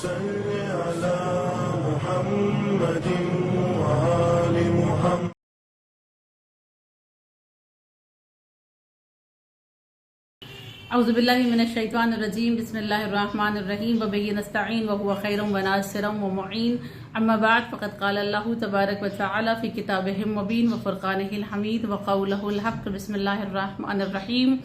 सल्लि अला मुहम्मदिन व आलि मुहम्मद। औज़ुबिल्लाहि मिनश्शैतानिर्रजीम बिस्मिल्लाहिर्रहमानिर्रहीम व बिही नस्तईन व हुवा खैरुम व नासिरुम व मुईन अम्मा बाद फ़क़द क़ाल अल्लाहु तबारक व तआला फ़ी किताबिहिल मुबीन व फ़ुरक़ानिहिल हमीद व क़ौलुहुल हक़्क़ बिस्मिल्लाहिर्रहमानिर्रहीम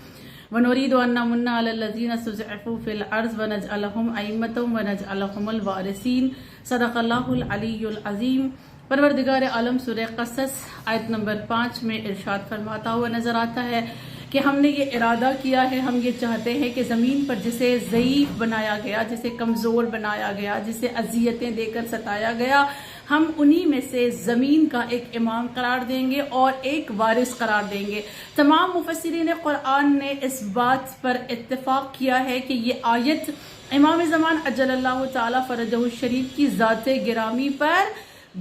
व नुरीदु अन नमुन्ना अलल लज़ीना इस्तुज़इफ़ू फ़िल अर्ज़ व नजअलहुम अइम्मतम व नजअलहुमुल वारिसीन सदक़ल्लाहुल अलीयुल अज़ीम। परवरदिगार आलम सूरह क़सस आयत नंबर 5 में इरशाद फरमाता हुआ नजर आता है कि हमने ये इरादा किया है, हम ये चाहते हैं कि ज़मीन पर जिसे ज़ईफ़ बनाया गया, जिसे कमज़ोर बनाया गया, जिसे अज़ियतें देकर सताया गया, हम उन्हीं में से ज़मीन का एक इमाम करार देंगे और एक वारिस करार देंगे। तमाम मुफस्सिरीन कुरान ने इस बात पर इत्तिफाक किया है कि ये आयत इमाम ज़मान अज्जलल्लाहु ताला फ़रजहु शरीफ की ज़ाते गिरामी पर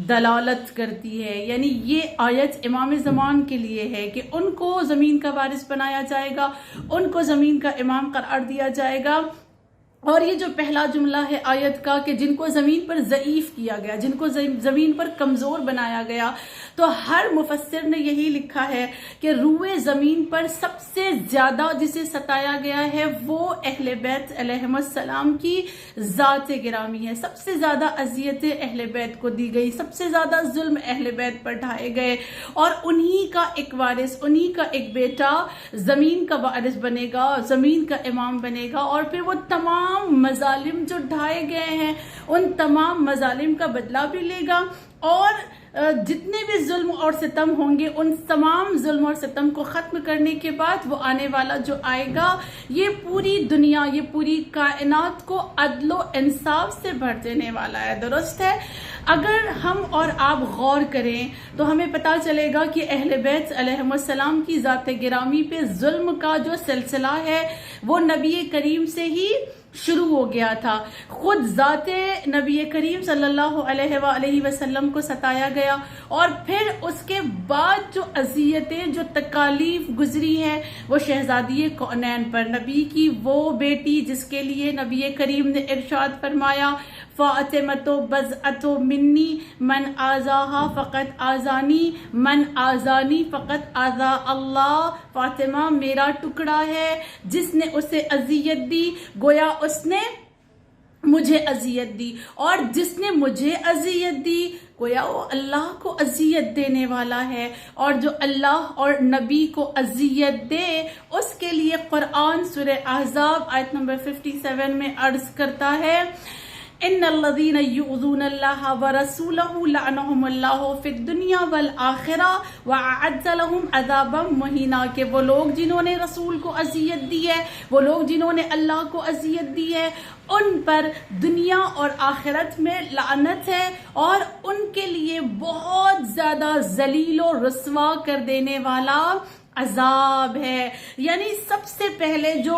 दलालत करती है। यानी ये आयत इमाम ज़मान के लिए है कि उनको ज़मीन का वारिस बनाया जाएगा, उनको ज़मीन का इमाम करार दिया जाएगा। और ये जो पहला जुमला है आयत का कि जिनको ज़मीन पर ज़ईफ़ किया गया, जिनको ज़मीन पर कमज़ोर बनाया गया, तो हर मुफस्सिर ने यही लिखा है कि रूए ज़मीन पर सबसे ज़्यादा जिसे सताया गया है वो अहले बैत अलैहिमुस्सलाम की ज़ात गिरामी है। सबसे ज़्यादा अज़ियतें अहले बैत को दी गई, सबसे ज़्यादा जुल्म अहले बैत पर ढाए गए और उन्हीं का एक वारिस, उन्हीं का एक बेटा ज़मीन का वारिस बनेगा, ज़मीन का इमाम बनेगा और फिर वो तमाम मजालिम जो ढाए गए हैं उन तमाम मजालिम का बदला भी लेगा और जितने भी जुल्म और सितम होंगे उन तमाम जुल्म और सितम को खत्म करने के बाद वो आने वाला जो आएगा ये पूरी दुनिया, ये पूरी कायनात को अदलो इंसाफ से भर देने वाला है। दुरुस्त है। अगर हम और आप गौर करें तो हमें पता चलेगा कि अहले बैत अलैहिमुस्सलाम की ज़ात गिरामी पे जुल्म का जो सिलसिला है वो नबी करीम से ही शुरू हो गया था। खुद ज़ाते नबी करीम सल्लल्लाहु अलैहि वसल्लम को सताया गया और फिर उसके बाद जो अज़ियतें, जो तकालीफ गुजरी हैं वो शहजादी कौनैन पर, नबी की वो बेटी जिसके लिए नबी करीम ने इरशाद फरमाया फ़ातिमतो बज़अतो मिन्नी मन आज़ाहा फ़क़त आज़ानी मन आज़ानी फ़क़त आज़ा अल्लाह। फातिमा मेरा टुकड़ा है, जिसने उसे अज़ियत दी गोया उसने मुझे अज़ियत दी और जिसने मुझे अज़ियत दी गोया वो अल्लाह को अज़ियत देने वाला है। और जो अल्लाह और नबी को अज़ियत दे उसके लिए कुरान सूरह अहज़ाब आयत नंबर 57 में अर्ज करता है इन्नल्लज़ीना युज़ूनल्लाह व रसूलहु लअनहुमुल्लाहु फिद दुनिया वल आखिरा व अअद्द लहुम अज़ाबम मुहीना। के वो लोग जिन्होंने रसूल को अज़ियत दी है, वो लोग जिन्होंने अल्लाह को अज़ियत दी है, उन पर दुनिया और आखिरत में लानत है और उनके लिए बहुत ज्यादा ज़लील और रुस्वा कर देने वाला अजाब है। यानी सबसे पहले जो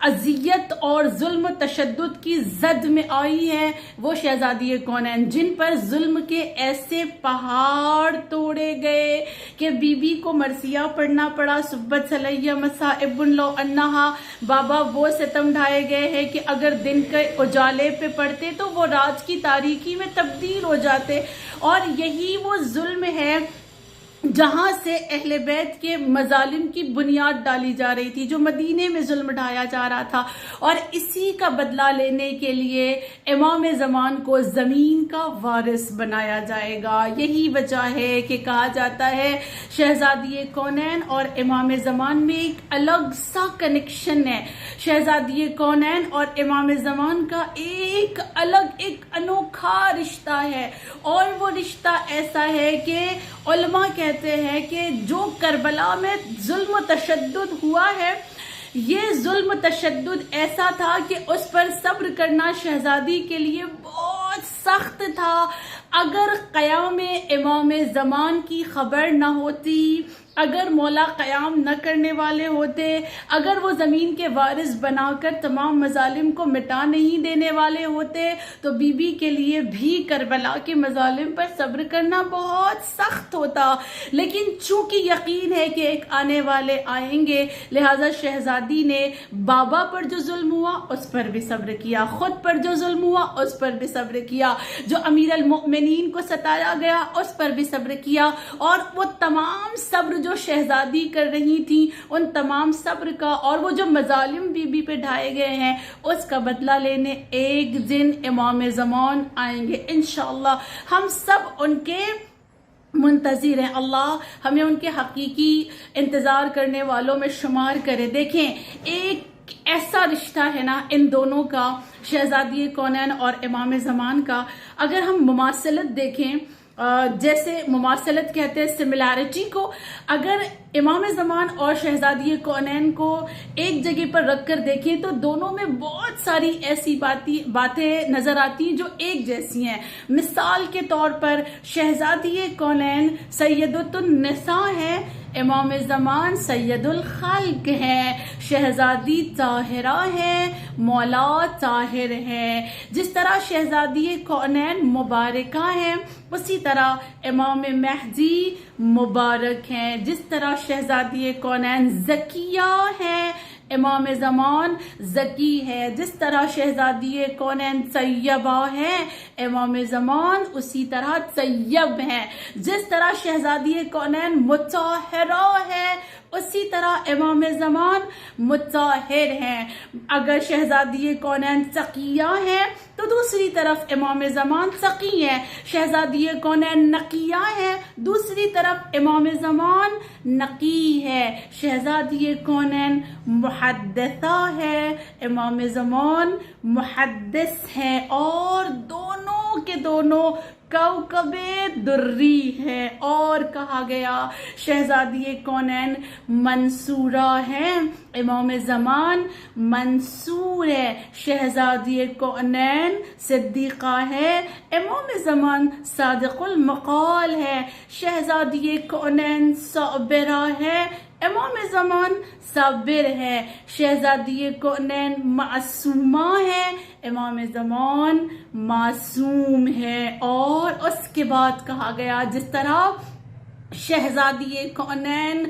अजियत और जुल्म तशद्दुद की जद में आई है वो शहजादी कौनैन, जिन पर जुल्म के ऐसे पहाड़ तोड़े गए कि बीबी को मरसिया पढ़ना पड़ा, सुब्बत सलैया मसाइबुन लो अन्नहा। बाबा वो सितम ढाए गए हैं कि अगर दिन के उजाले पे पड़ते तो वो रात की तारीकी में तब्दील हो जाते। और यही वो जुल्म है जहां से अहले बैत के मजालिम की बुनियाद डाली जा रही थी, जो मदीने में जुल्म ढाया जा रहा था। और इसी का बदला लेने के लिए इमाम ज़मान को ज़मीन का वारिस बनाया जाएगा। यही वजह है कि कहा जाता है शहजादी कौनैन और इमाम ज़मान में एक अलग सा कनेक्शन है। शहजादी कौनैन और इमाम ज़मान का एक अलग, एक अनोखा रिश्ता है और वो रिश्ता ऐसा है कि उलमा कहते हैं कि जो करबला में जुल्म तशद्दुद हुआ है, ये जुल्म तशद्दुद ऐसा था कि उस पर सब्र करना शहजादी के लिए बहुत सख्त था। अगर क़याम इमाम ज़मान की खबर न होती, अगर मौला क़याम न करने वाले होते, अगर वो ज़मीन के वारिस बनाकर तमाम मजालिम को मिटा नहीं देने वाले होते, तो बीबी के लिए भी करबला के मजालिम पर सब्र करना बहुत सख्त होता। लेकिन चूंकि यकीन है कि एक आने वाले आएंगे, लिहाजा शहजादी ने बाबा पर जो जुल्म हुआ उस पर भी सब्र किया, खुद पर जो जुल्म हुआ उस पर भी सब्र किया, जो अमीर अल मोमिनीन को सताया गया उस पर भी सब्र किया, और वो तमाम सब्र जो शहजादी कर रही थी उन तमाम सब्र का, और वो जो मजालिम बीबी पे ढाए गए हैं उसका बदला लेने एक दिन इमाम ज़मान आएंगे। इंशाअल्लाह हम सब उनके मुंतज़िर हैं। अल्लाह हमें उनके हकीकी इंतज़ार करने वालों में शुमार करे। देखें, एक ऐसा रिश्ता है ना इन दोनों का, शहजादी कौनैन और इमाम ज़मान का। अगर हम मुमासलत देखें, जैसे मुमासलत कहते हैं सिमिलैरिटी को, अगर इमाम ज़मान और शहजादी कौनैन को एक जगह पर रख कर देखें तो दोनों में बहुत सारी ऐसी बातें नजर आती हैं जो एक जैसी हैं। मिसाल के तौर पर शहजादी कौनैन सैयदतुन निसा है, इमाम ज़मान सैयदुल खल्क है, शहजादी ताहिरा है, मौला ताहिर है। जिस तरह शहजादी कौनैन मुबारका है, उसी तरह इमाम महदी मुबारक हैं। जिस तरह शहजादी कौनैन ज़किया है, इमाम ज़मान ज़की है। जिस तरह शहजादी कौनैन तैयबा है, इमाम ज़मान उसी तरह तैयब है। जिस तरह शहजादी कौनैन मुताहिरा है, उसी तरह इमाम ज़मान मुताहिर हैं। अगर शहजादी कौनैन तकिया है तो दूसरी तरफ इमाम ज़मान तकी है। शहजादी कौनैन नकिया है, दूसरी तरफ इमाम ज़मान नकी है। शहजादी कौनैन मुहद्दिसा है, इमाम ज़मान मुहद्दिस है, और दोनों के दोनों कौकबे दुर्री है। और कहा गया शहजादी कौनैन मंसूरा है, इमाम ज़मान मंसूर है। शहजादी कौनैन सिद्दीक़ा है, इमाम ज़मान सादिक़ुल मक़ाल है। शहजादी कौनैन साबिरा है, इमाम ज़मान साबिर है। शहजादी कौनैन मासूमा है, इमाम ज़मान मासूम है। और उसके बाद कहा गया जिस तरह शहजादी कौनैन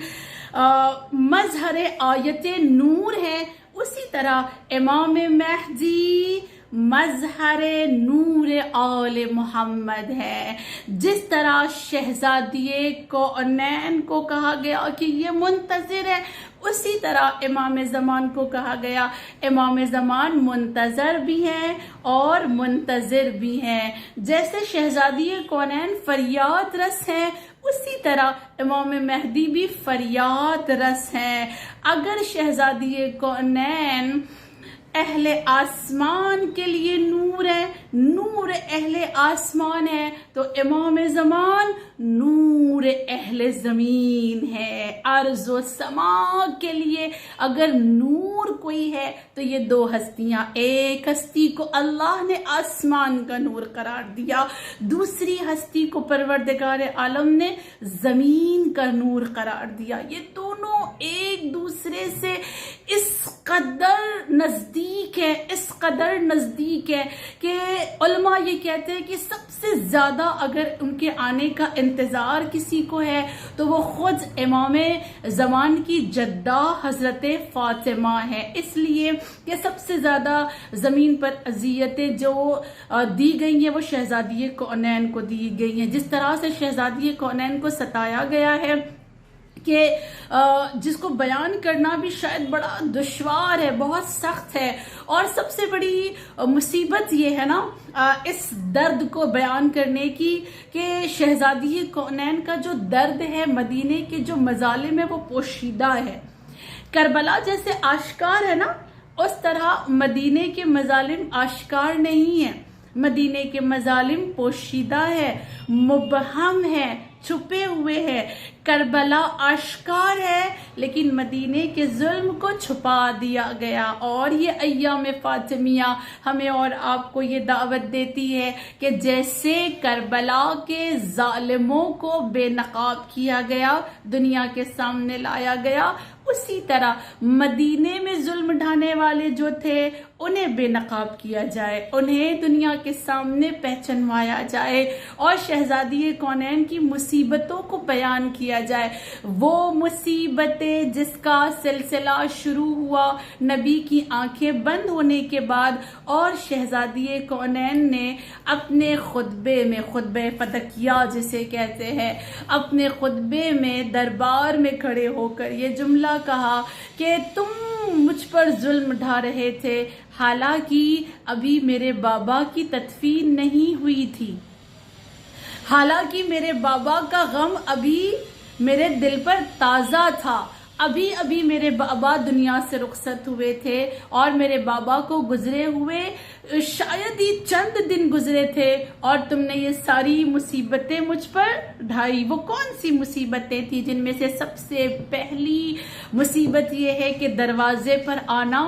मज़हर आयत नूर है, उसी तरह इमाम महदी मज़हर नूर आले मोहम्मद है। जिस तरह शहजादी कौनैन को कहा गया कि ये मुंतज़िर है, उसी तरह इमाम ज़मान को कहा गया इमाम ज़मान मुंतज़र भी हैं और मुंतज़िर भी हैं। जैसे शहजादी कौनैन फरियाद रस हैं, उसी तरह इमाम महदी भी फरियाद रस हैं। अगर शहजादी कौनैन अहले आसमान के लिए नूर है, नूर अहले आसमान है, तो इमाम ज़मान नूर अहले ज़मीन है। अर्ज़ व समा के लिए अगर नूर कोई है तो ये दो हस्तियां, एक हस्ती को अल्लाह ने आसमान का नूर करार दिया, दूसरी हस्ती को परवरदिगार आलम ने ज़मीन का नूर करार दिया। ये दोनों एक दूसरे से इस कदर नज़दीक है, इस कदर नज़दीक है कि उलमा ये कहते हैं कि सबसे ज़्यादा अगर उनके आने का इंतज़ार किसी को है तो वो खुद इमाम ज़मान की जद्दा हज़रत फ़ातिमा है। इसलिए कि सबसे ज़्यादा ज़मीन पर अज़ियतें जो दी गई हैं वो शहजादी कौनैन को दी गई हैं। जिस तरह से शहजादी कौनैन को सताया गया है कि जिसको बयान करना भी शायद बड़ा दुश्वार है, बहुत सख्त है। और सबसे बड़ी मुसीबत ये है ना इस दर्द को बयान करने की कि शहजादी कौनैन का जो दर्द है, मदीने के जो मजालिम है वो पोशीदा है। करबला जैसे आश्कार है ना, उस तरह मदीने के मजालिम आश्कार नहीं है। मदीने के मजालिम पोशीदा है, मुबहम है, छुपे हुए हैं, करबला आश्कार है, लेकिन मदीने के जुल्म को छुपा दिया गया। और ये अय्याम फातिमिया हमें और आपको ये दावत देती है कि जैसे करबला के जालिमों को बेनकाब किया गया, दुनिया के सामने लाया गया, उसी तरह मदीने में जुल्म ढाने वाले जो थे उन्हें बेनकाब किया जाए, उन्हें दुनिया के सामने पहचानवाया जाए और शहजादी कौनैन की मुसीबतों को बयान किया जाए। वो मुसीबतें जिसका सिलसिला शुरू हुआ नबी की आंखें बंद होने के बाद, और शहजादी कौनैन ने अपने खुतबे में, खुतबे फदकिया जिसे कहते हैं, अपने खुतबे में दरबार में खड़े होकर ये जुमला कहा कि तुम मुझ पर जुल्म ढा रहे थे, हालांकि अभी मेरे बाबा की तदफीन नहीं हुई थी, हालांकि मेरे बाबा का गम अभी मेरे दिल पर ताज़ा था, अभी अभी मेरे बाबा दुनिया से रुखसत हुए थे और मेरे बाबा को गुजरे हुए शायद ही चंद दिन गुजरे थे, और तुमने ये सारी मुसीबतें मुझ पर ढाई। वो कौन सी मुसीबतें थी? जिनमें से सबसे पहली मुसीबत ये है कि दरवाजे पर आना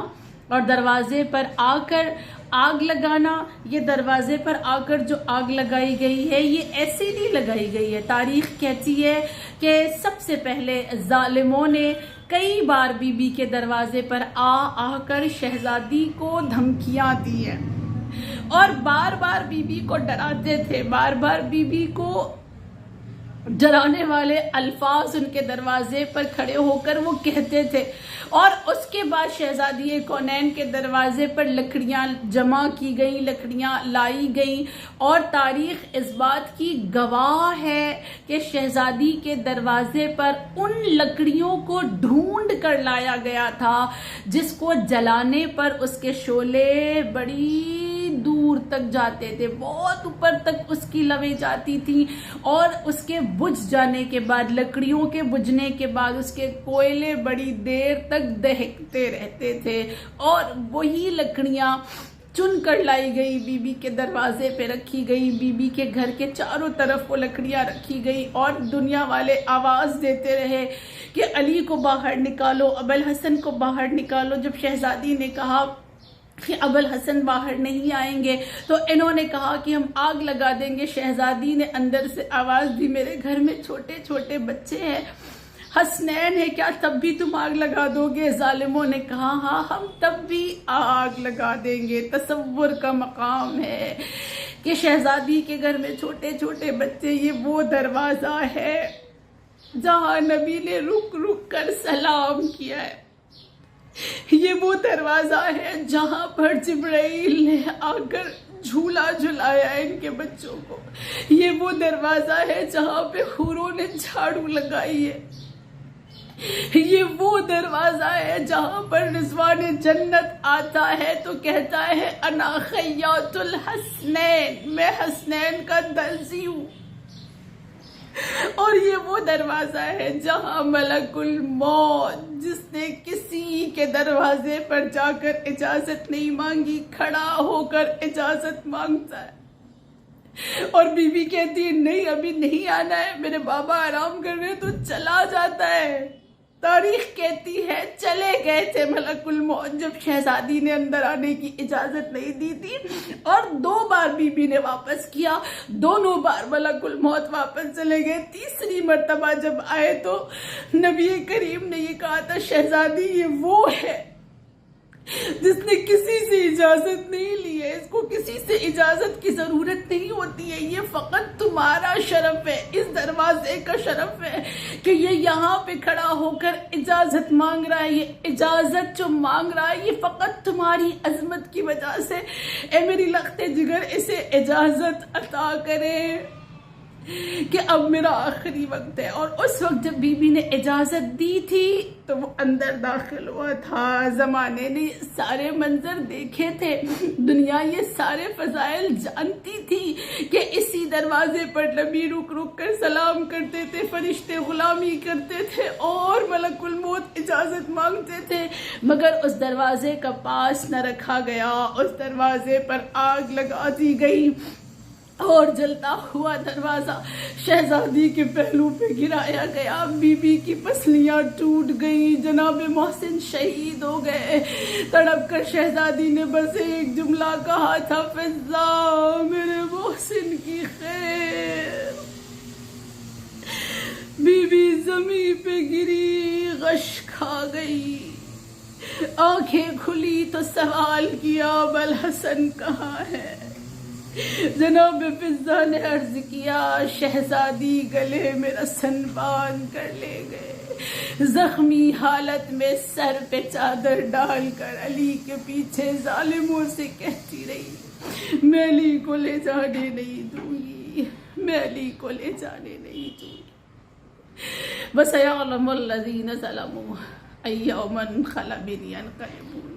और दरवाजे पर आकर आग लगाना। ये दरवाजे पर आकर जो आग लगाई गई है ये ऐसे नहीं लगाई गई है, तारीख कहती है कि सबसे पहले जालिमों ने कई बार बीबी के दरवाजे पर आकर शहजादी को धमकियां दी है और बार बार बीबी को डराते थे, बार बार बीबी को डराने वाले अल्फाज उनके दरवाजे पर खड़े होकर वो कहते थे। और उसके बाद शहजादी कौनैन के दरवाजे पर लकड़ियां जमा की गई, लकड़ियां लाई गई, और तारीख इस बात की गवाह है कि शहजादी के दरवाजे पर उन लकड़ियों को ढूंढ कर लाया गया था जिसको जलाने पर उसके शोले बड़ी दूर तक जाते थे, बहुत ऊपर तक उसकी लवें जाती थी, और उसके बुझ जाने के बाद, लकड़ियों के बुझने के बाद उसके कोयले बड़ी देर तक दहकते रहते थे। और वही लकड़ियां चुन कर लाई गई, बीबी के दरवाजे पे रखी गई, बीबी के घर के चारों तरफ वो लकड़ियां रखी गई, और दुनिया वाले आवाज देते रहे कि अली को बाहर निकालो, अबुल हसन को बाहर निकालो। जब शहजादी ने कहा कि अबुल हसन बाहर नहीं आएंगे तो इन्होंने कहा कि हम आग लगा देंगे। शहजादी ने अंदर से आवाज दी, मेरे घर में छोटे छोटे बच्चे हैं, हसनैन है, क्या तब भी तुम आग लगा दोगे? जालिमों ने कहा हाँ हम तब भी आग लगा देंगे। तसव्वुर का मकाम है कि शहजादी के घर में छोटे छोटे बच्चे, ये वो दरवाजा है जहां नबी ने रुक रुक कर सलाम किया है, ये वो दरवाजा है जहां पर जिब्राइल ने आकर झूला झुलाया इनके बच्चों को, ये वो दरवाजा है जहां पे हुरों ने झाड़ू लगाई है, ये वो दरवाजा है जहां पर रिजवान जन्नत आता है तो कहता है अना खय्यातुल हसनैन, मैं हसनैन का दर्जी हूं। और ये वो दरवाजा है जहां मलकुल मौत, जिसने किसी के दरवाजे पर जाकर इजाजत नहीं मांगी, खड़ा होकर इजाजत मांगता है। और बीबी कहती है नहीं अभी नहीं आना है, मेरे बाबा आराम कर रहे हैं, तो चला जाता है। तारीख कहती है चले गए थे मलकुल मौत जब शहजादी ने अंदर आने की इजाजत नहीं दी थी, और 2 बार बीबी ने वापस किया, दोनों बार मलकुल मौत वापस चले गए। तीसरी मर्तबा जब आए तो नबी करीम ने ये कहा था शहजादी ये वो है जिसने किसी से इजाजत नहीं ली है, इसको किसी से इजाजत की जरूरत नहीं होती है, ये फकत तुम्हारा शरफ है, इस दरवाजे का शरफ है कि ये यहाँ पे खड़ा होकर इजाजत मांग रहा है। ये इजाजत जो मांग रहा है ये फकत तुम्हारी अजमत की वजह से, ए मेरी लख्ते जिगर इसे इजाजत अता करे कि अब मेरा आखिरी वक्त है। और उस वक्त जब बीबी ने इजाजत दी थी तो वो अंदर दाखिल हुआ था। जमाने ने सारे मंजर देखे थे, दुनिया ये सारे फजाइल जानती थी कि इसी दरवाजे पर नबी रुक रुक कर सलाम करते थे, फरिश्ते गुलामी करते थे और मलकुल मौत इजाजत मांगते थे, मगर उस दरवाजे का पास न रखा गया, उस दरवाजे पर आग लगा दी गई। और जलता हुआ दरवाजा शहजादी के पहलू पे गिराया गया। बीबी की पसलियां टूट गई। जनाब मोहसिन शहीद हो गए। तड़प कर शहजादी ने बस एक जुमला कहा था, फिजा मेरे मोहसिन की खैर। बीबी जमीन पे गिरी, गश खा गई। आंखें खुली तो सवाल किया, अबुल हसन कहाँ है? जनाब फिजा ने अर्ज किया, शहजादी गले में रस्सन बांध कर ले गए। जख्मी हालत में सर पे चादर डालकर अली के पीछे जालिमों से कहती रही, मैं अली को ले जाने नहीं दूंगी, मैं अली को ले जाने नहीं दूंगी। वसयअलमुल्लज़ीना ज़लमू अय्यौमन क़लबिन यनक़लिबून।